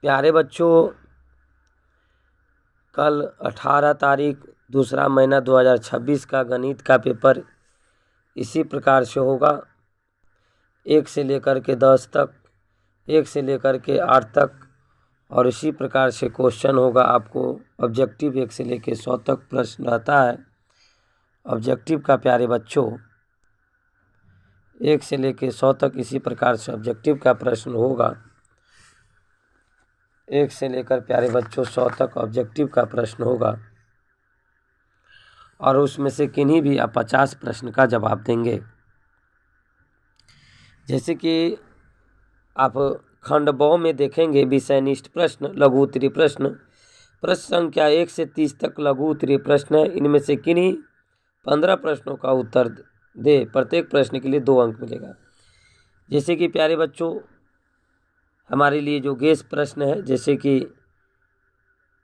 प्यारे बच्चों, कल 18 तारीख दूसरा महीना 2026 का गणित का पेपर इसी प्रकार से होगा। 1 से लेकर के 10 तक, 1 से लेकर के 8 तक, और इसी प्रकार से क्वेश्चन होगा। आपको ऑब्जेक्टिव 1 से लेकर 100 तक प्रश्न रहता है। ऑब्जेक्टिव का प्यारे बच्चों 1 से लेकर 100 तक इसी प्रकार से ऑब्जेक्टिव का प्रश्न होगा। 1 से लेकर प्यारे बच्चों 100 तक ऑब्जेक्टिव का प्रश्न होगा, और उसमें से किन्हीं भी आप 50 प्रश्न का जवाब देंगे। जैसे कि आप खंड ब में देखेंगे, विषयनिष्ठ प्रश्न, लघु उत्तरीय प्रश्न, प्रश्न संख्या 1 से 30 तक लघु उत्तरीय प्रश्न है। इनमें से किन्हीं 15 प्रश्नों का उत्तर दे, प्रत्येक प्रश्न के लिए 2 अंक मिलेगा। जैसे कि प्यारे बच्चों हमारे लिए जो गेस प्रश्न है, जैसे कि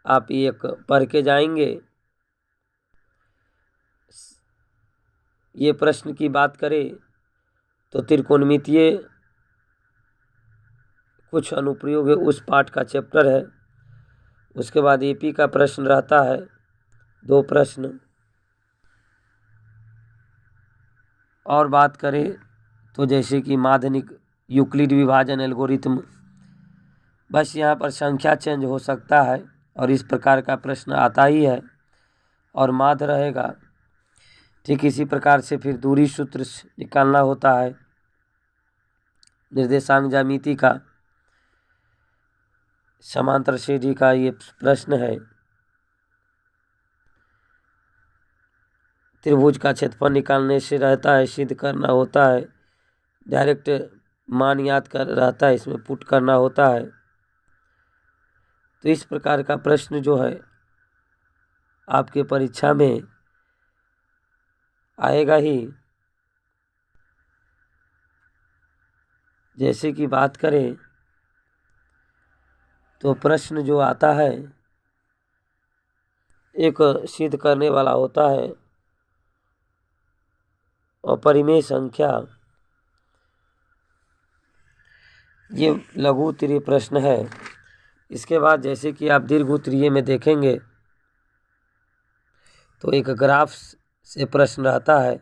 आप एक पढ़ के जाएंगे। ये प्रश्न की बात करें तो त्रिकोणमितीय कुछ अनुप्रयोग है, उस पाठ का चैप्टर है। उसके बाद एपी का प्रश्न रहता है, 2 प्रश्न। और बात करें तो जैसे कि माध्यमिक यूक्लिड विभाजन एल्गोरिथम, बस यहाँ पर संख्या चेंज हो सकता है और इस प्रकार का प्रश्न आता ही है और माध्य रहेगा। ठीक इसी प्रकार से फिर दूरी सूत्र निकालना होता है। निर्देशांक ज्यामिति का, समांतर श्रेणी का ये प्रश्न है। त्रिभुज का क्षेत्रफल निकालने से रहता है, सिद्ध करना होता है। डायरेक्ट मान याद कर रहता है, इसमें पुट करना होता है। तो इस प्रकार का प्रश्न जो है आपके परीक्षा में आएगा ही। जैसे कि बात करें तो प्रश्न जो आता है एक सिद्ध करने वाला होता है, अपरिमेय संख्या, ये लघु उत्तरीय प्रश्न है। इसके बाद जैसे कि आप दीर्घ उत्तरीय में देखेंगे तो एक ग्राफ से प्रश्न रहता है।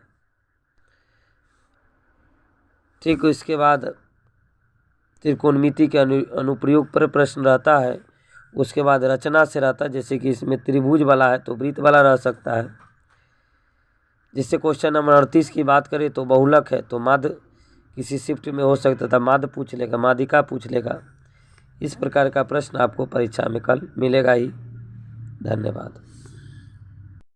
ठीक इसके बाद त्रिकोणमिति के अनुप्रयोग पर प्रश्न रहता है। उसके बाद रचना से रहता है, जैसे कि इसमें त्रिभुज वाला है तो वृत्त वाला रह सकता है। जिससे क्वेश्चन नंबर 38 की बात करें तो बहुलक है तो माध्य किसी शिफ्ट में हो सकता था, माध्य पूछ लेगा, माध्यिका पूछ लेगा। इस प्रकार का प्रश्न आपको परीक्षा में कल मिलेगा ही। धन्यवाद।